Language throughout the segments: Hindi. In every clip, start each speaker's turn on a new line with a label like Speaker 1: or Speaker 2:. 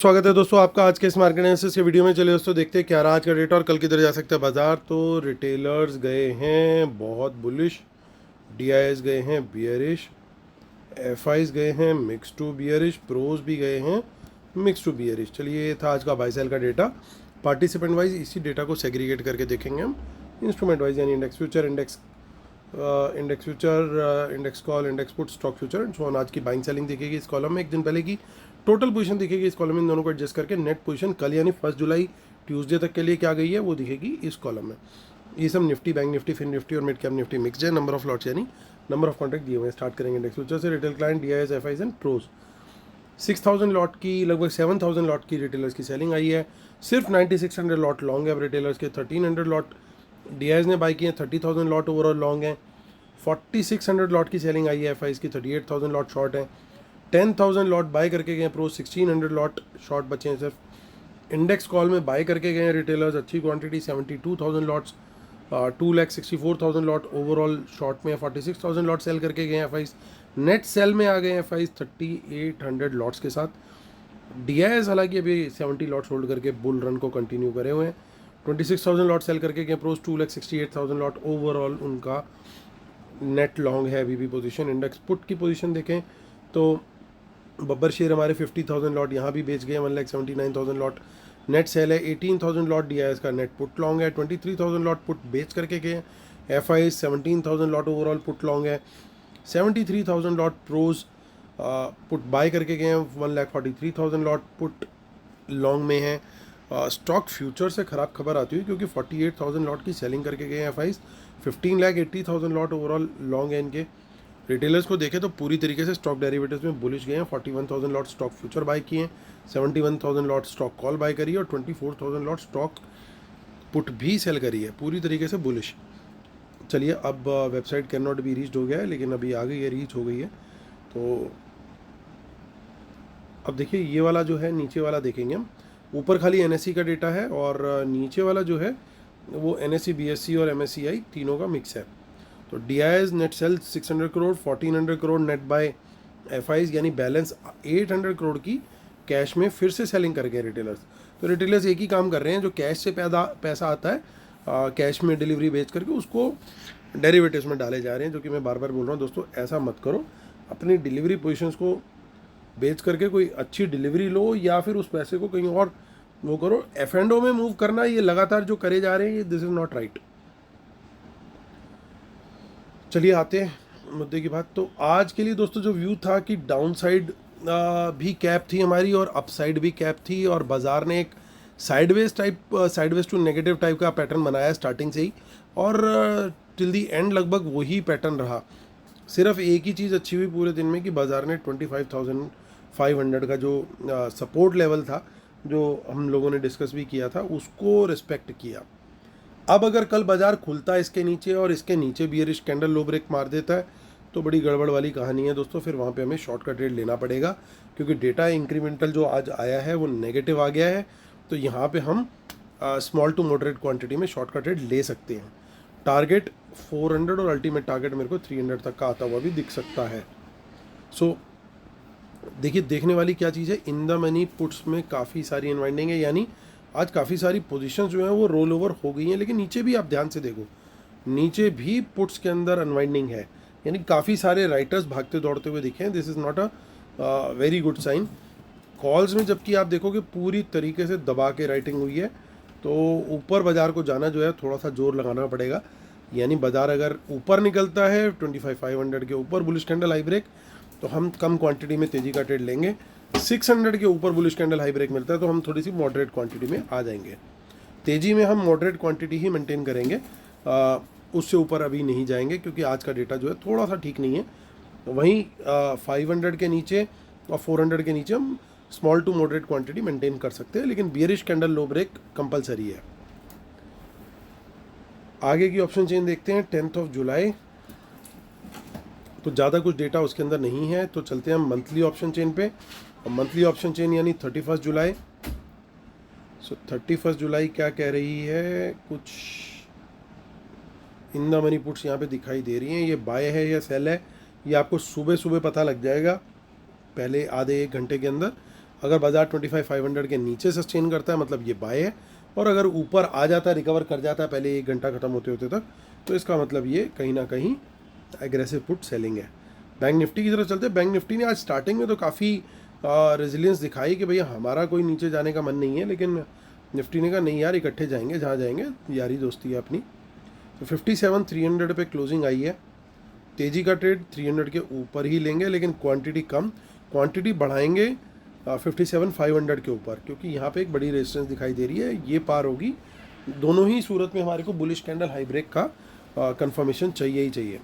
Speaker 1: स्वागत है दोस्तों आपका आज के इस मार्केट एनालिसिस के वीडियो में। चलिए दोस्तों देखते हैं क्या रहा आज का डेटा और कल किधर जा सकता है बाजार। तो रिटेलर्स गए हैं बहुत बुलिश, डीआईएस गए हैं बियरिश, एफआईज गए हैं मिक्स टू बियरिश, प्रोज भी गए हैं मिक्स टू बियरिश। चलिए ये था आज का बाय सेल का डेटा। पार्टिसिपेंट वाइज इसी डेटा को सेग्रीगेट करके देखेंगे हम इंस्ट्रूमेंट वाइज, यानी index future, index index call, index put, stock future and so on. आज की बाइंग सेलिंग दिखेगी इस कॉलम में, एक दिन पहले की टोटल पोजीशन दिखेगी इस कॉलम में, इन दोनों को एडजस्ट करके नेट पोजीशन कल यानी 1 जुलाई ट्यूसडे तक के लिए क्या गई है वो दिखेगी इस कॉलम में। ये सब निफ्टी, बैंक निफ्टी, फिन निफ्टी और मिड कैप निफ्टी मिक्स है। नंबर ऑफ लॉट्स यानी नंबर ऑफ कॉन्ट्रैक्ट दिए हुए हैं। स्टार्ट करेंगे इंडेक्स फ्यूचर से। Retail client, DIIs, FIIs and pros. 6000 lot की, लगभग 7000 लॉट की रिटेलर्स की सेलिंग आई है। सिर्फ 9600 लॉट लॉन्ग है रिटेलर्स के, 1300 लॉट डीआईएस ने बाई किए हैं, 30,000 लॉट ओवरऑल लॉन्ग हैं। 4600 लॉट की सेलिंग आई है एफआईज की, 38,000 लॉट शॉर्ट हैं। 10,000 लॉट बाय करके गए प्रो, 1600 लॉट शॉर्ट बचे हैं सिर्फ। इंडेक्स कॉल में बाय करके गए रिटेलर्स अच्छी quantity, 72,000 lots, 2,64,000 lot overall short में, 46,000 लॉट सेल करके गए एफआईज। नेट सेल में आ गए एफआईज 3800 लॉट्स के साथ। डीआईएस हालांकि अभी 70 लॉट्स होल्ड करके बुल रन को कंटिन्यू करे हुए हैं। 26,000 लॉट सेल करके गए प्रोज, 2,68,000 लॉट ओवरऑल उनका नेट लॉन्ग है अभी भी पोजीशन। इंडेक्स पुट की पोजीशन देखें तो बब्बर शेयर हमारे 50,000 लॉट यहाँ भी बेच गए, 1,79,000 लॉट नेट सेल है। 18,000 लॉट डीआईएस का नेट पुट लॉन्ग है, 23,000 लॉट पुट बेच करके गए। FI 17,000 lot overall put long है। 73,000 लॉट प्रोज पुट बाय करके गए हैं, 1,43,000 लॉट पुट लॉन्ग में है। स्टॉक फ्यूचर से ख़राब खबर आती हुई क्योंकि 48,000 लॉट की सेलिंग करके गए हैं एफआईज। 15,80,000 लॉट ओवरऑल लॉन्ग है इनके। रिटेलर्स को देखें तो पूरी तरीके से स्टॉक डेरिवेटिव्स में बुलिश गए हैं। 41,000 लॉट स्टॉक फ्यूचर बाय किए हैं, 71,000 लॉट स्टॉक कॉल बाय करी है और 24,000 लॉट स्टॉक पुट भी सेल करी है, पूरी तरीके से बुलिश। चलिए अब website can not be reached हो गया है, लेकिन अभी आ गई है, रीच हो गई है। तो अब देखिए ये वाला जो है नीचे वाला देखेंगे हम। ऊपर खाली एनएससी का डेटा है और नीचे वाला जो है वो एनएससी, बीएससी और एमएससीआई तीनों का मिक्स है। तो DIIs net sell 600 crore, 1400 crore net buy FIIs, यानी बैलेंस 800 करोड़ की कैश में फिर से सेलिंग कर गए रिटेलर्स। तो रिटेलर्स एक ही काम कर रहे हैं, जो कैश से पैसा आता है कैश में डिलीवरी बेच करके उसको डेरिवेटिव्स में डाले जा रहे हैं। जो कि मैं बार बार बोल रहा हूँ दोस्तों, ऐसा मत करो। अपनी डिलीवरी पोजीशंस को बेच करके कोई अच्छी डिलीवरी लो या फिर उस पैसे को कहीं और वो करो। एफ&ओ में मूव करना, ये लगातार जो करे जा रहे हैं, ये दिस इज़ नॉट राइट। चलिए आते हैं मुद्दे की बात। तो आज के लिए दोस्तों जो व्यू था कि डाउन साइड भी कैप थी हमारी और अपसाइड भी कैप थी, और बाज़ार ने एक साइडवेज टू नेगेटिव टाइप का पैटर्न बनाया स्टार्टिंग से ही, और टिल दी एंड लगभग वही पैटर्न रहा। सिर्फ एक ही चीज़ अच्छी हुई पूरे दिन में कि बाज़ार ने 25,500 का जो सपोर्ट लेवल था, जो हम लोगों ने डिस्कस भी किया था, उसको रिस्पेक्ट किया। अब अगर कल बाजार खुलता है इसके नीचे और इसके नीचे बियरिश कैंडल लो ब्रेक मार देता है तो बड़ी गड़बड़ वाली कहानी है दोस्तों। फिर वहाँ पे हमें शॉर्ट का ट्रेड लेना पड़ेगा, क्योंकि डेटा इंक्रीमेंटल जो आज आया है वो नेगेटिव आ गया है। तो यहाँ पे हम स्मॉल टू मॉडरेट क्वांटिटी में शॉर्ट का ट्रेड ले सकते हैं। टारगेट 400 और अल्टीमेट टारगेट मेरे को 300 तक का आता हुआ भी दिख सकता है। सो देखिए देखने वाली क्या चीज़ है, इन द मनी पुट्स में काफ़ी सारी अनवाइंडिंग है, यानी आज काफ़ी सारी पोजीशंस जो हैं वो रोल ओवर हो गई हैं। लेकिन नीचे भी आप ध्यान से देखो, नीचे भी पुट्स के अंदर अनवाइंडिंग है, यानी काफ़ी सारे राइटर्स भागते दौड़ते हुए दिखे हैं। This is not a very good sign. Calls में जबकि आप देखोगे पूरी तरीके से दबा के राइटिंग हुई है, तो ऊपर बाज़ार को जाना जो है थोड़ा सा जोर लगाना पड़ेगा। यानी बाज़ार अगर ऊपर निकलता है 25,500 के ऊपर बुलिश कैंडल हाई ब्रेक, तो हम कम क्वांटिटी में तेज़ी का ट्रेड लेंगे। 600 के ऊपर बुलिश कैंडल हाई ब्रेक मिलता है तो हम थोड़ी सी मॉडरेट क्वांटिटी में आ जाएंगे। तेज़ी में हम मॉडरेट क्वांटिटी ही मेंटेन करेंगे, उससे ऊपर अभी नहीं जाएंगे, क्योंकि आज का डेटा जो है थोड़ा सा ठीक नहीं है। वहीं 500 के नीचे और 400 के नीचे हम small to moderate quantity maintain कर सकते हैं, लेकिन bearish candle low break compulsory है। आगे की ऑप्शन चेन देखते हैं 10 जुलाई। तो ज़्यादा कुछ डेटा उसके अंदर नहीं है, तो चलते हैं हम मंथली ऑप्शन चेन पे। और मंथली ऑप्शन चेन यानी 31 जुलाई। सो 31 जुलाई क्या कह रही है, कुछ इन द मनी पुट्स यहाँ पे दिखाई दे रही हैं। ये बाय है या सेल है ये आपको सुबह सुबह पता लग जाएगा, पहले आधे एक घंटे के अंदर। अगर बाजार 25,500 के नीचे सस्टेन करता है मतलब ये बाय है, और अगर ऊपर आ जाता है, रिकवर कर जाता है पहले 1 घंटा ख़त्म होते होते तक, तो इसका मतलब ये कहीं ना कहीं एग्रेसिव पुट सेलिंग है। बैंक निफ्टी की तरफ चलते हैं। बैंक निफ्टी ने आज स्टार्टिंग में तो काफ़ी रेजिलियंस दिखाई कि भैया हमारा कोई नीचे जाने का मन नहीं है, लेकिन निफ्टी ने कहा नहीं यार, इकट्ठे जाएंगे, जहाँ जाएंगे यारी दोस्ती है अपनी। तो 57,300 पे क्लोजिंग आई है। तेज़ी का ट्रेड 300 के ऊपर ही लेंगे, लेकिन क्वांटिटी कम, क्वांटिटी बढ़ाएंगे 57,500 के ऊपर, क्योंकि यहाँ पे एक बड़ी रेजिस्टेंस दिखाई दे रही है, ये पार होगी। दोनों ही सूरत में हमारे को बुलिश कैंडल हाई ब्रेक का कंफर्मेशन चाहिए ही चाहिए।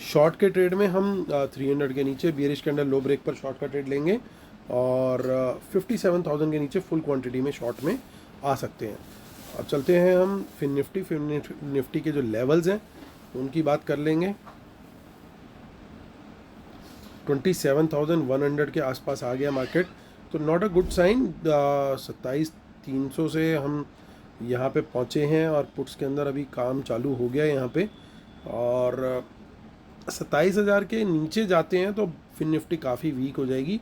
Speaker 1: शॉर्ट के ट्रेड में हम 300 के नीचे बियरिश कैंडल लो ब्रेक पर शॉर्ट का ट्रेड लेंगे, और 57,000 के नीचे फुल क्वांटिटी में शॉर्ट में आ सकते हैं। अब चलते हैं हम फिर निफ्टी के जो लेवल्स हैं उनकी बात कर लेंगे। 27,100 के आसपास आ गया मार्केट, तो नॉट अ गुड साइन। 27,300 से हम यहाँ पे पहुँचे हैं, और पुट्स के अंदर अभी काम चालू हो गया यहाँ पे, और 27,000 के नीचे जाते हैं तो फिर निफ्टी काफ़ी वीक हो जाएगी।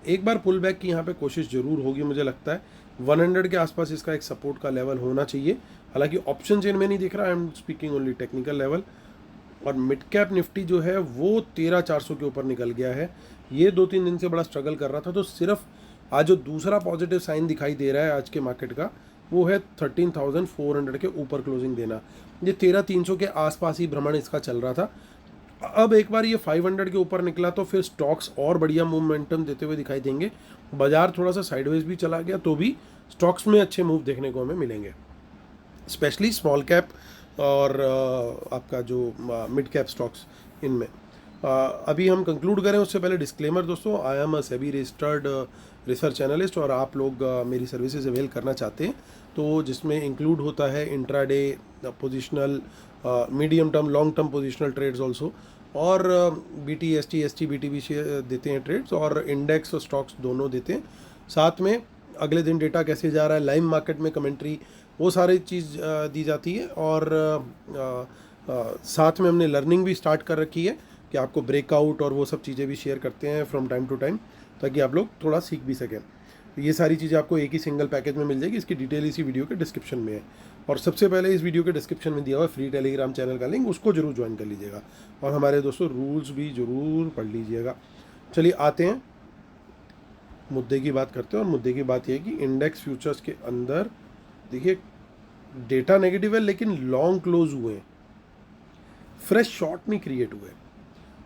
Speaker 1: एक बार पुल बैक की यहाँ पे कोशिश ज़रूर होगी, मुझे लगता है 100 के आसपास इसका एक सपोर्ट का लेवल होना चाहिए। हालांकि ऑप्शन चेन में नहीं दिख रहा, I am speaking only technical level. और मिड कैप निफ्टी जो है वो 13,400 के ऊपर निकल गया है। ये 2-3 दिन से बड़ा स्ट्रगल कर रहा था, तो सिर्फ आज जो दूसरा पॉजिटिव साइन दिखाई दे रहा है आज के मार्केट का, वो है 13,400 के ऊपर क्लोजिंग देना। ये 13,300 के आसपास ही भ्रमण इसका चल रहा था। अब एक बार ये 500 के ऊपर निकला तो फिर स्टॉक्स और बढ़िया मोमेंटम देते हुए दिखाई देंगे। बाजार थोड़ा सा साइडवेज भी चला गया तो भी स्टॉक्स में अच्छे मूव देखने को हमें मिलेंगे, स्पेशली स्मॉल कैप और आपका जो मिड कैप स्टॉक्स, इनमें। अभी हम कंक्लूड करें उससे पहले डिस्क्लेमर दोस्तों, I am a SEBI registered research analyst, और आप लोग मेरी सर्विसेज अवेल करना चाहते हैं तो जिसमें इंक्लूड होता है intraday, positional, medium term, long term positional trades also, और BT ST ST BT भी देते हैं ट्रेड्स, और इंडेक्स और स्टॉक्स दोनों देते हैं। साथ में अगले दिन डेटा कैसे जा रहा है, लाइव मार्केट में कमेंट्री, वो सारी चीज़ दी जाती है। और साथ में हमने लर्निंग भी स्टार्ट कर रखी है कि आपको ब्रेकआउट और वो सब चीज़ें भी शेयर करते हैं फ्रॉम टाइम टू टाइम, ताकि आप लोग थोड़ा सीख भी सकें। ये सारी चीज़ें आपको एक ही सिंगल पैकेज में मिल जाएगी। इसकी डिटेल इसी वीडियो के डिस्क्रिप्शन में है, और सबसे पहले इस वीडियो के डिस्क्रिप्शन में दिया हुआ फ्री टेलीग्राम चैनल का लिंक, उसको जरूर ज्वाइन कर लीजिएगा, और हमारे दोस्तों रूल्स भी ज़रूर पढ़ लीजिएगा। चलिए आते हैं मुद्दे की बात करते हैं, और मुद्दे की बात यह है कि इंडेक्स फ्यूचर्स के अंदर देखिए डेटा नेगेटिव है, लेकिन लॉन्ग क्लोज हुए हैं, फ्रेश शॉर्ट नहीं क्रिएट हुए।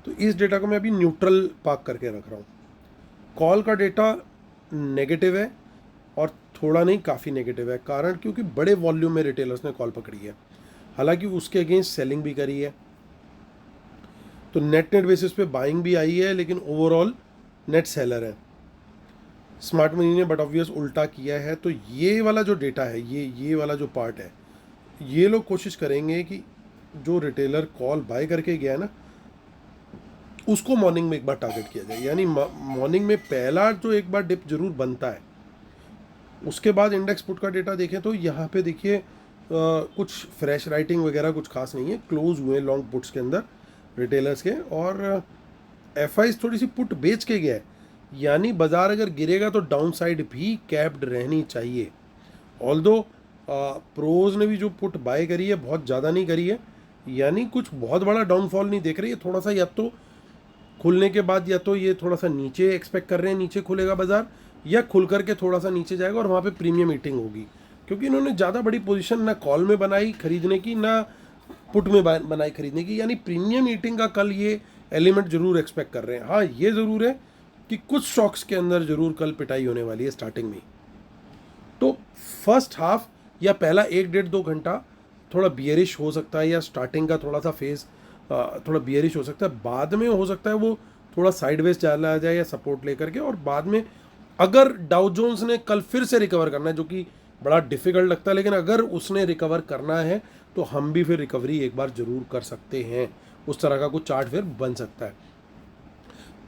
Speaker 1: तो इस डेटा को मैं अभी न्यूट्रल पार्क करके रख रहा हूँ। कॉल का डेटा नेगेटिव है, और थोड़ा नहीं काफ़ी नेगेटिव है। कारण क्योंकि बड़े वॉल्यूम में रिटेलर्स ने कॉल पकड़ी है, हालांकि उसके अगेंस्ट सेलिंग भी करी है। तो नेट बेसिस पे बाइंग भी आई है, लेकिन ओवरऑल नेट सेलर है स्मार्ट मनी ने, बट ऑब्वियस उल्टा किया है। तो ये वाला जो डेटा है, ये वाला जो पार्ट है, ये लोग कोशिश करेंगे कि जो रिटेलर कॉल बाय करके गया है ना, उसको मॉर्निंग में एक बार टारगेट किया जाए। यानी मॉर्निंग में पहला जो एक बार डिप जरूर बनता है, उसके बाद इंडेक्स पुट का डेटा देखें तो यहाँ पे देखिए कुछ फ्रेश राइटिंग वगैरह कुछ खास नहीं है। क्लोज हुए लॉन्ग पुट्स के अंदर रिटेलर्स के, और FIs थोड़ी सी पुट बेच के गया है। यानी बाजार अगर गिरेगा तो डाउन साइड भी कैप्ड रहनी चाहिए। ऑल्दो प्रोज ने भी जो पुट बाय करी है बहुत ज़्यादा नहीं करी है, यानी कुछ बहुत बड़ा डाउनफॉल नहीं देख रही है। थोड़ा सा या तो खुलने के बाद या तो ये थोड़ा सा नीचे एक्सपेक्ट कर रहे हैं, नीचे खुलेगा बाजार, या खुल करके थोड़ा सा नीचे जाएगा और वहाँ पे प्रीमियम ईटिंग होगी, क्योंकि इन्होंने ज़्यादा बड़ी पोजीशन ना कॉल में बनाई खरीदने की, ना पुट में बनाई खरीदने की। यानी प्रीमियम ईटिंग का कल ये एलिमेंट जरूर एक्सपेक्ट कर रहे हैं। हाँ, ये ज़रूर है कि कुछ स्टॉक्स के अंदर जरूर कल पिटाई होने वाली है स्टार्टिंग में। तो फर्स्ट हाफ या पहला 1-1.5-2 घंटा थोड़ा बियरिश हो सकता है, या स्टार्टिंग का थोड़ा सा फेज थोड़ा बियरिश हो सकता है। बाद में हो सकता है वो थोड़ा साइडवेज चला जाए या सपोर्ट लेकर के, और बाद में अगर डाउ जोन्स ने कल फिर से रिकवर करना है, जो कि बड़ा डिफिकल्ट लगता है, लेकिन अगर उसने रिकवर करना है तो हम भी फिर रिकवरी एक बार जरूर कर सकते हैं। उस तरह का कुछ चार्ट फिर बन सकता है।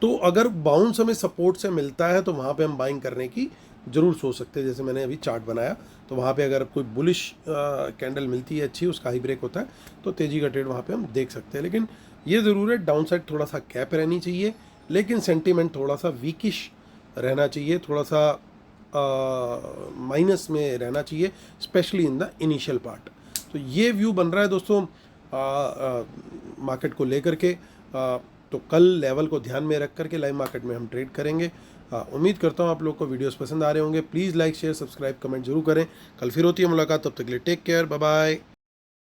Speaker 1: तो अगर बाउंस हमें सपोर्ट से मिलता है तो वहाँ पे हम बाइंग करने की ज़रूर सोच सकते हैं। जैसे मैंने अभी चार्ट बनाया, तो वहाँ पे अगर कोई बुलिश कैंडल मिलती है अच्छी, उसका हाई ब्रेक होता है, तो तेज़ी का ट्रेड वहाँ पे हम देख सकते हैं। लेकिन ये ज़रूर है डाउन साइड थोड़ा सा कैप रहनी चाहिए, लेकिन सेंटीमेंट थोड़ा सा वीकिश रहना चाहिए, थोड़ा सा माइनस में रहना चाहिए, specially in the initial part. तो ये व्यू बन रहा है दोस्तों मार्केट को लेकर के। तो कल लेवल को ध्यान में रख करके लाइव मार्केट में हम ट्रेड करेंगे। उम्मीद करता हूँ आप लोग को वीडियोस पसंद आ रहे होंगे। Please like share subscribe comment जरूर करें। कल फिर होती है मुलाकात, तब तक के लिए टेक केयर, बाय बाय।